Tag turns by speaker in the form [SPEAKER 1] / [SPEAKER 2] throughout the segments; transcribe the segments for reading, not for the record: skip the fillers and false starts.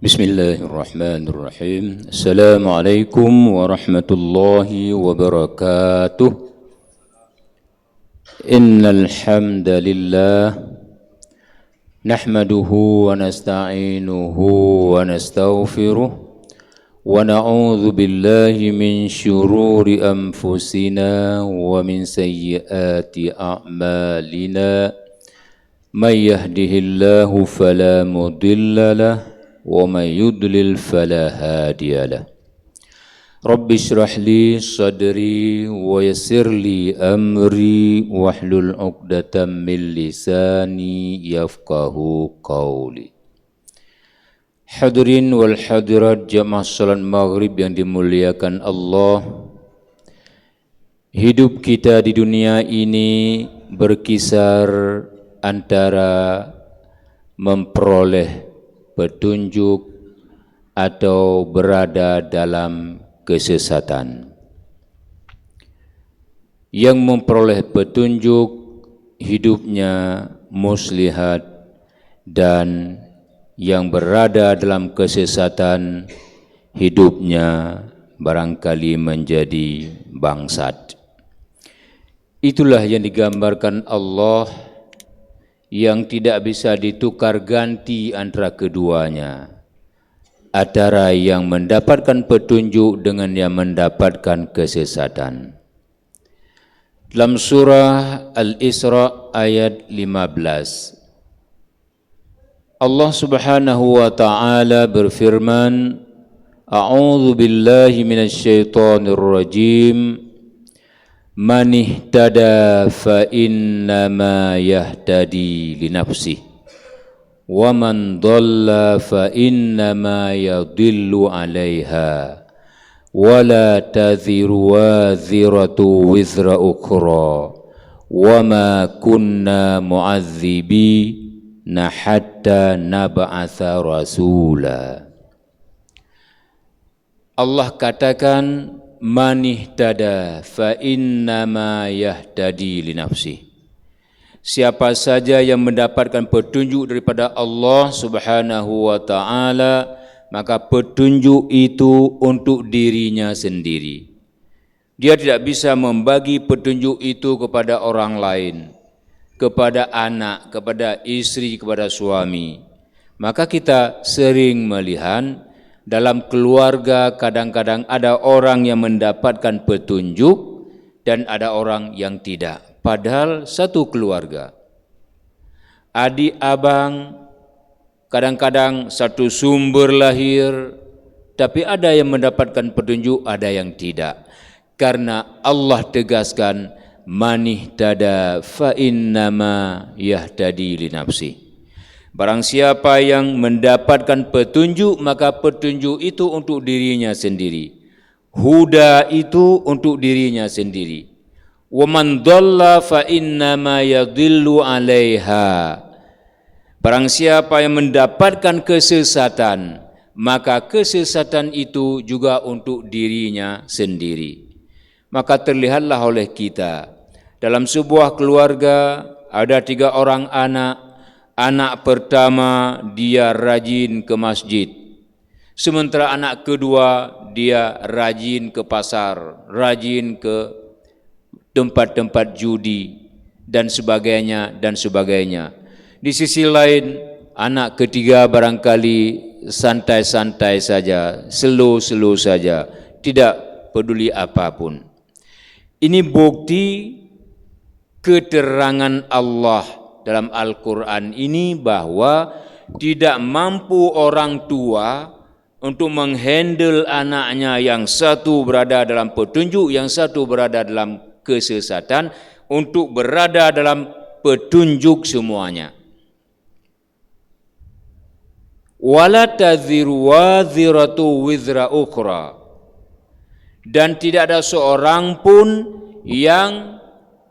[SPEAKER 1] Bismillahirrahmanirrahim. Assalamualaikum warahmatullahi wabarakatuh. Innal hamdalillah nahmaduhu wa nasta'inuhu wa nastaghfiruh wa na'udzu billahi min syururi anfusina wa min sayyiati a'malina. May yahdihillahu fala mudilla lahu wa may yudlil fala hadiya lahu. Rabbi shrah li sadri wa yassir li amri wahlul 'uqdatam min lisani yafqahu qawli. Hadirin wal hadirat jamaah salat maghrib yang dimuliakan Allah. Hidup kita di dunia ini berkisar antara memperoleh petunjuk atau berada dalam kesesatan. Yang memperoleh petunjuk hidupnya muslihat, dan yang berada dalam kesesatan hidupnya barangkali menjadi bangsat. Itulah yang digambarkan Allah, yang tidak bisa ditukar ganti antara keduanya, antara yang mendapatkan petunjuk dengan yang mendapatkan kesesatan. Dalam surah Al-Isra ayat 15, Allah Subhanahu wa taala berfirman, A'udzu billahi minasyaitonir rajim. Man ihtada fa innama yahtadi li nafsihi wa man dhalla fa innama yadhillu 'alaiha wa la taziru waziratu wizra ukhra wa ma kunna mu'adzibina hatta nab'atsa rasula. Allah katakan, man ihtada fa innama yahtadi li nafsihi. Siapa saja yang mendapatkan petunjuk daripada Allah Subhanahu wa taala, maka petunjuk itu untuk dirinya sendiri. Dia tidak bisa membagi petunjuk itu kepada orang lain, kepada anak, kepada istri, kepada suami. Maka kita sering melihat dalam keluarga kadang-kadang ada orang yang mendapatkan petunjuk dan ada orang yang tidak. Padahal satu keluarga. Adik abang, kadang-kadang satu sumber lahir, tapi ada yang mendapatkan petunjuk, ada yang tidak. Karena Allah tegaskan, man ihtada fa innama yahtadi li nafsihi. Barang siapa yang mendapatkan petunjuk, maka petunjuk itu untuk dirinya sendiri. Huda itu untuk dirinya sendiri. Wa man dhalla fa innama yadhillu 'alaiha. Barang siapa yang mendapatkan kesesatan, maka kesesatan itu juga untuk dirinya sendiri. Maka terlihatlah oleh kita, dalam sebuah keluarga ada 3 orang anak. Anak pertama dia rajin ke masjid, sementara anak kedua dia rajin ke pasar, rajin ke tempat-tempat judi dan sebagainya dan sebagainya. Di sisi lain, anak ketiga barangkali santai-santai saja, slow-slow saja, tidak peduli apapun. Ini bukti keterangan Allah dalam Al-Quran ini bahwa tidak mampu orang tua untuk menghandle anaknya, yang satu berada dalam petunjuk, yang satu berada dalam kesesatan, untuk berada dalam petunjuk semuanya. Wala taziru waziratu wizra ukhra. Dan tidak ada seorang pun yang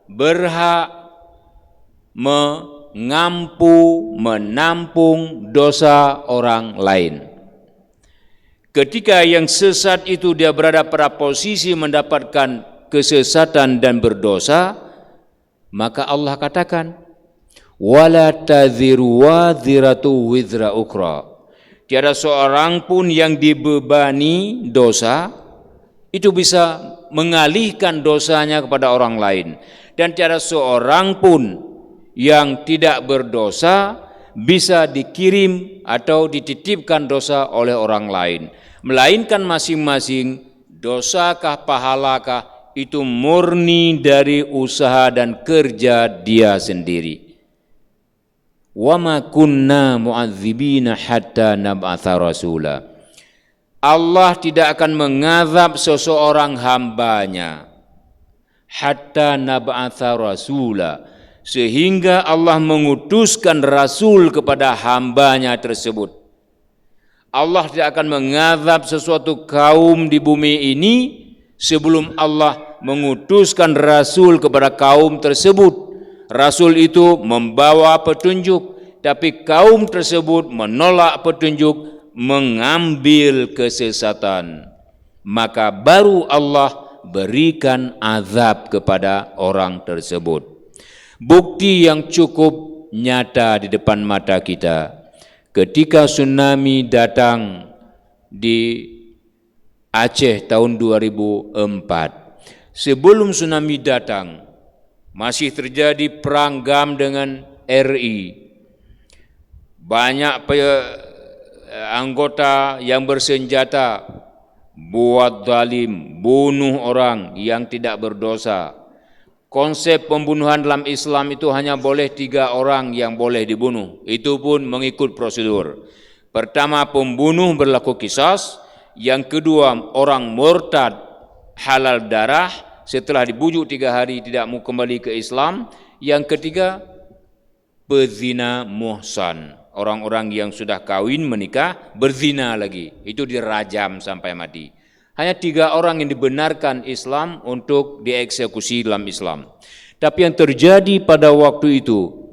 [SPEAKER 1] berhak menampung dosa orang lain. Ketika yang sesat itu dia berada pada posisi mendapatkan kesesatan dan berdosa, maka Allah katakan, wala taziru waziratu wizra ukhra. Tiada seorang pun yang dibebani dosa itu bisa mengalihkan dosanya kepada orang lain, dan tiada seorang pun yang tidak berdosa bisa dikirim atau dititipkan dosa oleh orang lain, melainkan masing-masing dosakah pahalakah itu murni dari usaha dan kerja dia sendiri. Wa ma kunna mu'adzibina hatta nab'atha rasula. Allah tidak akan mengazab seseorang hambanya hatta nab'atha rasula, sehingga Allah mengutuskan rasul kepada hambanya tersebut. Allah tidak akan mengazab sesuatu kaum di bumi ini sebelum Allah mengutuskan rasul kepada kaum tersebut. Rasul itu membawa petunjuk, tapi kaum tersebut menolak petunjuk, mengambil kesesatan. Maka baru Allah berikan azab kepada orang tersebut. Bukti yang cukup nyata di depan mata kita, ketika tsunami datang di Aceh tahun 2004. Sebelum tsunami datang, masih terjadi perang GAM dengan RI. Banyak anggota yang bersenjata buat zalim, bunuh orang yang tidak berdosa. Konsep pembunuhan dalam Islam itu hanya boleh 3 orang yang boleh dibunuh. Itu pun mengikut prosedur. Pertama, pembunuh berlaku qisas. Yang kedua, orang murtad halal darah setelah dibujuk 3 hari tidak mau kembali ke Islam. Yang ketiga, pezina muhsan, orang-orang yang sudah kawin menikah berzina lagi, itu dirajam sampai mati. Hanya 3 orang yang dibenarkan Islam untuk dieksekusi dalam Islam. Tapi yang terjadi pada waktu itu,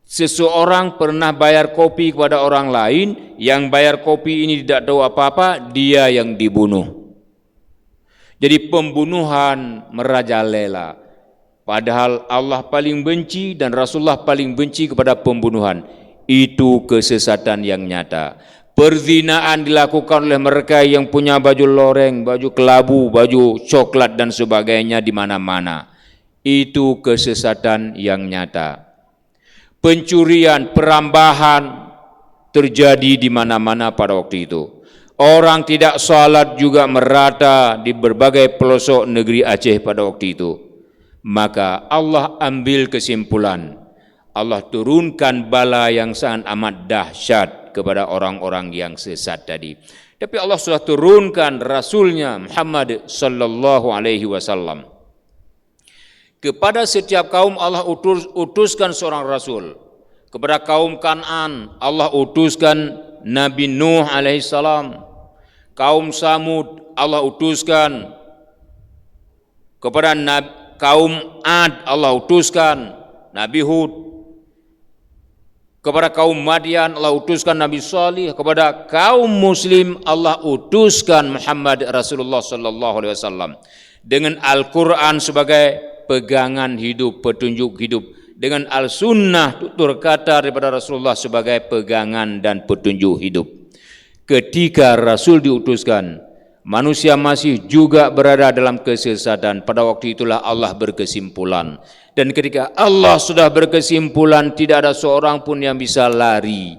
[SPEAKER 1] seseorang pernah bayar kopi kepada orang lain, yang bayar kopi ini tidak tahu apa-apa, dia yang dibunuh. Jadi pembunuhan merajalela. Padahal Allah paling benci dan Rasulullah paling benci kepada pembunuhan. Itu kesesatan yang nyata. Perzinaan dilakukan oleh mereka yang punya baju loreng, baju kelabu, baju coklat dan sebagainya di mana-mana. Itu kesesatan yang nyata. Pencurian, perambahan terjadi di mana-mana pada waktu itu. Orang tidak salat juga merata di berbagai pelosok negeri Aceh pada waktu itu. Maka Allah ambil kesimpulan. Allah turunkan bala yang sangat amat dahsyat kepada orang-orang yang sesat tadi. Tapi Allah sudah turunkan Rasulnya Muhammad sallallahu alaihi wasallam. Kepada setiap kaum Allah utuskan seorang Rasul. Kepada kaum Kan'an Allah utuskan Nabi Nuh alaihissalam. Kaum Samud Allah utuskan. Kepada kaum Ad Allah utuskan Nabi Hud. Kepada kaum Madian Allah utuskan Nabi Salih. Kepada kaum Muslim Allah utuskan Muhammad Rasulullah sallallahu alaihi wasallam dengan Al-Quran sebagai pegangan hidup, petunjuk hidup, dengan Al-Sunnah tutur kata daripada Rasulullah sebagai pegangan dan petunjuk hidup. Ketika Rasul diutuskan, manusia masih juga berada dalam kesesatan. Pada waktu itulah Allah berkesimpulan. Dan ketika Allah sudah berkesimpulan, tidak ada seorang pun yang bisa lari.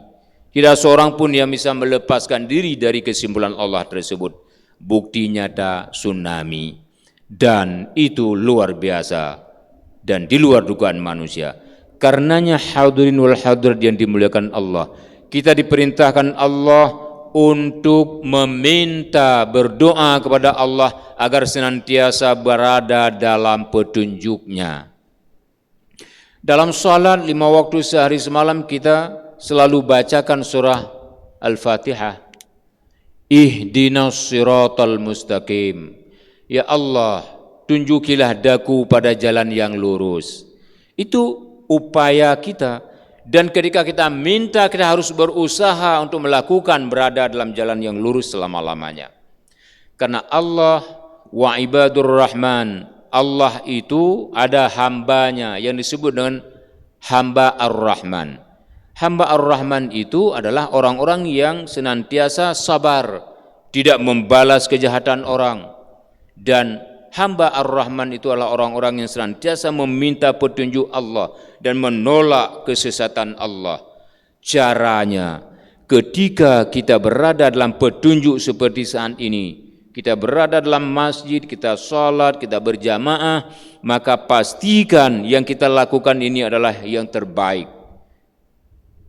[SPEAKER 1] Tidak seorang pun yang bisa melepaskan diri dari kesimpulan Allah tersebut. Bukti nyata tsunami. Dan itu luar biasa. Dan di luar dugaan manusia. Karenanya hadirin wal hadirat yang dimuliakan Allah, kita diperintahkan Allah untuk meminta, berdoa kepada Allah agar senantiasa berada dalam petunjuknya. Dalam salat 5 waktu sehari semalam kita selalu bacakan surah Al-Fatihah. Ihdinas siratal mustaqim. Ya Allah, tunjukilah daku pada jalan yang lurus. Itu upaya kita. Dan ketika kita minta, kita harus berusaha untuk melakukan berada dalam jalan yang lurus selama-lamanya. Karena Allah wa ibadur rahman, Allah itu ada hambanya yang disebut dengan hamba ar-Rahman. Hamba Ar-Rahman itu adalah orang-orang yang senantiasa sabar, tidak membalas kejahatan orang. Dan hamba Ar-Rahman itu adalah orang-orang yang senantiasa meminta petunjuk Allah dan menolak kesesatan Allah. Caranya, ketika kita berada dalam petunjuk seperti saat ini, kita berada dalam masjid, kita salat, kita berjamaah, maka pastikan yang kita lakukan ini adalah yang terbaik.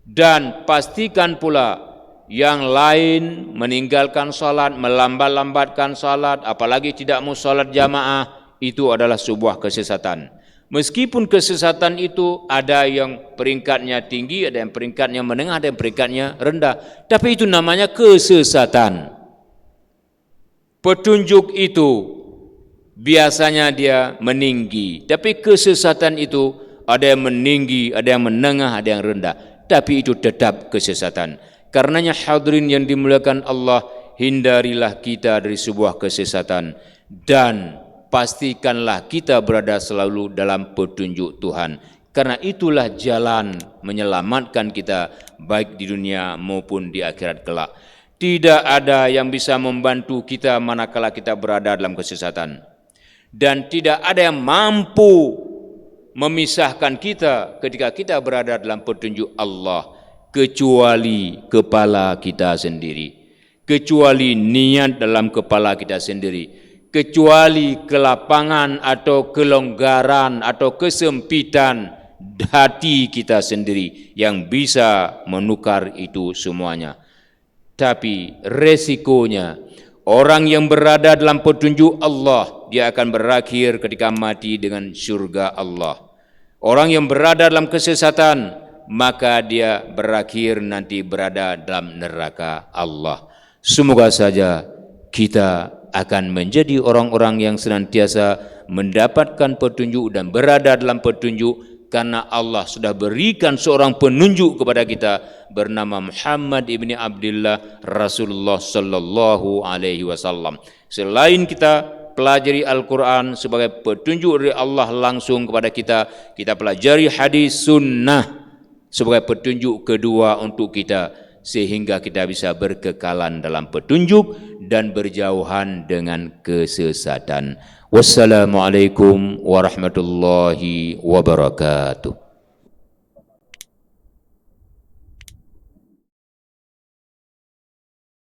[SPEAKER 1] Dan pastikan pula yang lain meninggalkan salat, melambat-lambatkan salat, apalagi tidak mau salat jamaah, itu adalah sebuah kesesatan. Meskipun kesesatan itu ada yang peringkatnya tinggi, ada yang peringkatnya menengah, ada yang peringkatnya rendah, tapi itu namanya kesesatan. Petunjuk itu biasanya dia meninggi, tapi kesesatan itu ada yang meninggi, ada yang menengah, ada yang rendah, tapi itu tetap kesesatan. Karenanya hadirin yang dimuliakan Allah, hindarilah kita dari sebuah kesesatan dan pastikanlah kita berada selalu dalam petunjuk Tuhan. Karena itulah jalan menyelamatkan kita baik di dunia maupun di akhirat kelak. Tidak ada yang bisa membantu kita manakala kita berada dalam kesesatan. Dan tidak ada yang mampu memisahkan kita ketika kita berada dalam petunjuk Allah kecuali kepala kita sendiri, kecuali niat dalam kepala kita sendiri, kecuali kelapangan atau kelonggaran atau kesempitan hati kita sendiri yang bisa menukar itu semuanya. Tapi resikonya orang yang berada dalam petunjuk Allah, dia akan berakhir ketika mati dengan syurga Allah. Orang yang berada dalam kesesatan, maka dia berakhir nanti berada dalam neraka Allah. Semoga saja kita akan menjadi orang-orang yang senantiasa mendapatkan petunjuk dan berada dalam petunjuk, karena Allah sudah berikan seorang penunjuk kepada kita bernama Muhammad ibni Abdullah Rasulullah sallallahu alaihi wasallam. Selain kita pelajari Al-Quran sebagai petunjuk dari Allah langsung kepada kita, kita pelajari hadis sunnah sebagai petunjuk kedua untuk kita, sehingga kita bisa berkekalan dalam petunjuk dan berjauhan dengan kesesatan. Wassalamualaikum warahmatullahi wabarakatuh.